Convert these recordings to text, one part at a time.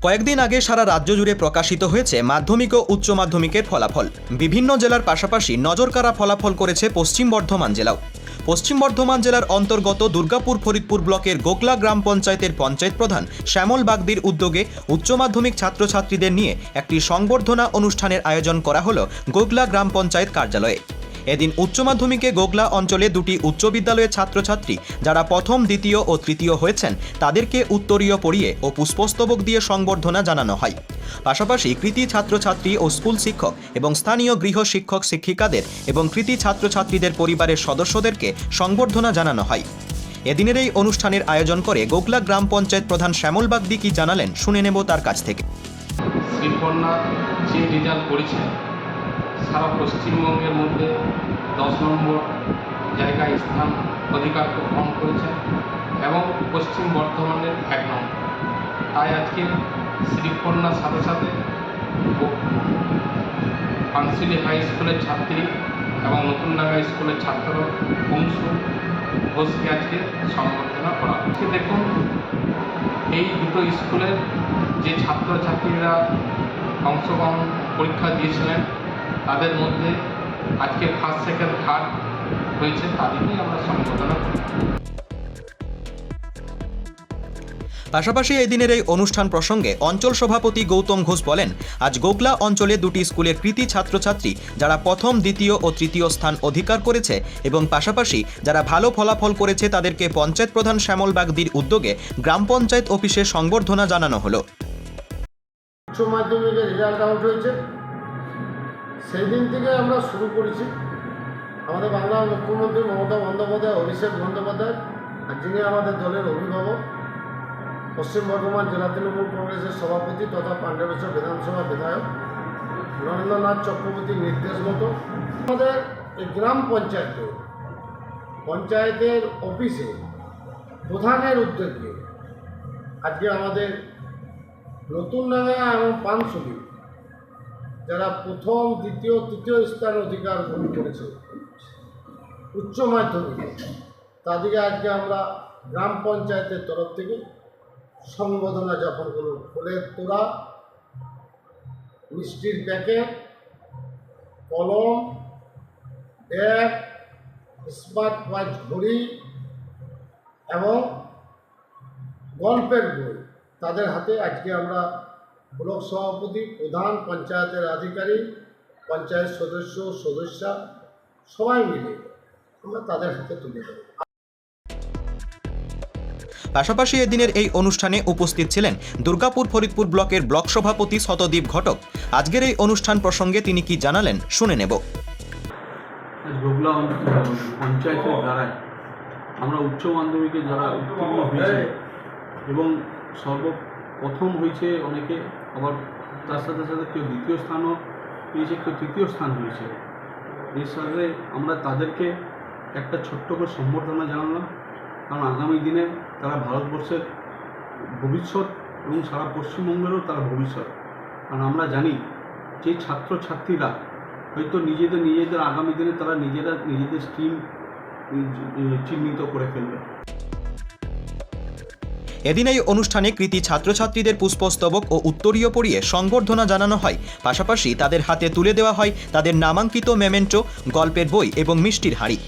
কয়েকদিন আগে সারা রাজ্য জুড়ে প্রকাশিত হয়েছে মাধ্যমিক ও উচ্চ মাধ্যমিকের ফলাফল। বিভিন্ন জেলার পাশাপাশি নজরকাড়া ফলাফল করেছে পশ্চিম বর্ধমান জেলাও। পশ্চিম বর্ধমান জেলার অন্তর্গত দুর্গাপুর ফরিদপুর ব্লকের গোগলা গ্রাম পঞ্চায়েতের পঞ্চায়েত প্রধান শ্যামল বাগদির উদ্যোগে উচ্চ মাধ্যমিক ছাত্রছাত্রীদের নিয়ে একটি সংবর্ধনা অনুষ্ঠানের আয়োজন করা হলো গোগলা গ্রাম পঞ্চায়েত কার্যালয়ে। এদিন উচ্চ মাধ্যমিকে গোগলা অঞ্চলে দুটি উচ্চ বিদ্যালয়ের ছাত্রছাত্রী যারা প্রথম, দ্বিতীয় ও তৃতীয় হয়েছেন তাদেরকে উত্তরীয় পরিয়ে ও পুষ্পস্তবক দিয়ে সংবর্ধনা জানানো হয়। পাশাপাশি কৃতী ছাত্রছাত্রী ও স্কুল শিক্ষক এবং স্থানীয় গৃহ শিক্ষক শিক্ষিকাদের এবং কৃতী ছাত্রছাত্রীদের পরিবারের সদস্যদেরকে সংবর্ধনা জানানো হয়। এদিনের এই অনুষ্ঠানের আয়োজন করে গোগলা গ্রাম পঞ্চায়েত প্রধান শ্যামল বাগদি কি জানালেন শুনে নেব তার কাছ থেকে। শ্রীকন্যা যে রেজাল্ট করেছে সারা পশ্চিমবঙ্গের মধ্যে 10 নম্বর জায়গায় স্থান অধিকার গ্রহণ করেছে এবং পশ্চিম বর্ধমানের 1 নম্বর। তাই আজকে শ্রীকন্যার সাথে সাথে পানশিলি হাই স্কুলের ছাত্রী এবং নতুনডাঙ্গা স্কুলের ছাত্র বংশু ঘোষকে আজকে সংবর্ধনা করা হচ্ছে। দেখুন, এই দুটো স্কুলের যে ছাত্রছাত্রীরা অংশগ্রহণ পরীক্ষা দিয়েছিলেন তাদের মধ্যে আজকে ফার্স্ট, সেকেন্ড, থার্ড হয়েছে, তাদেরকেই আমরা সম্বোধনা করি। পাশাপাশি এদিনের এই অনুষ্ঠান প্রসঙ্গে অঞ্চল সভাপতি গৌতম ঘোষ বলেন, আজ গোগলা অঞ্চলে দুটি স্কুলের কৃতী ছাত্রছাত্রী যারা প্রথম, দ্বিতীয় ও তৃতীয় স্থান অধিকার করেছে এবং পাশাপাশি যারা ভালো ফলাফল করেছে তাদেরকে পঞ্চায়েত প্রধান শ্যামল বাগদির উদ্যোগে গ্রাম পঞ্চায়েত অফিসে সংবর্ধনা জানানো হলো। উচ্চ মাধ্যমিকের রেজাল্ট আউট হয়েছে, সেই দিন থেকে আমরা শুরু করেছি। আমাদের বাংলার মুখ্যমন্ত্রী মমতা বন্দ্যোপাধ্যায়, অভিষেক বন্দ্যোপাধ্যায়, আর যিনি আমাদের দলের অভিভাবক, পশ্চিম বর্ধমান জেলা তৃণমূল কংগ্রেসের সভাপতি তথা পাণ্ডবেশ্বর বিধানসভা বিধায়ক নরেন্দ্রনাথ চক্রবর্তীর নির্দেশ মতো আমাদের এই গ্রাম পঞ্চায়েতের অফিসে প্রধানের উদ্যোগে আজকে আমাদের নতুনডাঙ্গা এবং পানশিলি যারা প্রথম, দ্বিতীয়, তৃতীয় স্থান অধিকার করেছে উচ্চ মাধ্যমিকে, তাদেরকে আজকে আমরা গ্রাম পঞ্চায়েতের তরফ থেকে সংবর্ধনা জ্ঞাপন করব। ফুলের তোড়া, মিষ্টির প্যাকেট, কলম, ব্যাগ, স্মার্ট ওয়াচ ঘড়ি এবং গল্পের বই তাদের হাতে আজকে আমরা ব্লক সভাপতি, প্রধান, পঞ্চায়েতের আধিকারিক, পঞ্চায়েত সদস্যা সবাই মিলে আমরা তাদের হাতে তুলে দেব। পাশাপাশি এদিনের এই অনুষ্ঠানে উপস্থিত ছিলেন দুর্গাপুর ফরিদপুর ব্লকের ব্লক সভাপতি শতদীপ ঘটক। আজকের এই অনুষ্ঠান প্রসঙ্গে তিনি কি জানালেন শুনে নেব। গোগলা পঞ্চায়েতের দ্বারায় আমরা উচ্চ মাধ্যমিকে যারা উত্তীর্ণ হয়েছে এবং সর্বপ্রথম হয়েছে অনেকে, আবার তার সাথে সাথে কেউ দ্বিতীয় স্থানও পেয়েছে, কেউ তৃতীয় স্থান হয়েছে। এর সাথে আমরা তাদেরকে একটা ছোট্ট করে সম্বর্ধনা জানালাম, কারণ আগামী দিনে তারা ভারতবর্ষের ভবিষ্যৎ এবং সারা পশ্চিমবঙ্গেরও তারা ভবিষ্যৎ। কারণ আমরা জানি যে ছাত্রছাত্রীরা হয়তো নিজেদের আগামী দিনে তারা নিজেদের স্ট্রিম চিহ্নিত করে ফেলবে। এদিন এই অনুষ্ঠানে কৃতী ছাত্রছাত্রীদের পুষ্পস্তবক ও উত্তরীয় পরিয়ে সংবর্ধনা জানানো হয়। পাশাপাশি তাদের হাতে তুলে দেওয়া হয় তাদের নামাঙ্কিত মেমেন্টো, গল্পের বই এবং মিষ্টির হাঁড়ি।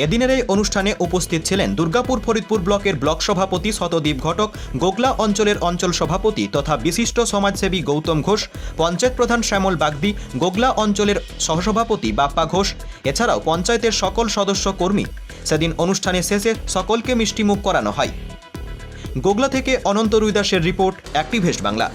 এদিনের এই অনুষ্ঠানে উপস্থিত ছিলেন দুর্গাপুর ফরিদপুর ব্লকের ব্লক সভাপতি শতদীপ ঘটক, গোগলা অঞ্চলের অঞ্চল সভাপতি তথা বিশিষ্ট সমাজসেবী গৌতম ঘোষ, পঞ্চায়েত প্রধান শ্যামল বাগদি, গোগলা অঞ্চলের সহসভাপতি বাপ্পা ঘোষ, এছাড়াও পঞ্চায়েতের সকল সদস্য কর্মী। সেদিন অনুষ্ঠানের শেষে সকলকে মিষ্টিমুখ করানো হয়। গোগলা থেকে অনন্ত রুইদাসের রিপোর্ট, অ্যাক্টিভেস্ট বাংলা।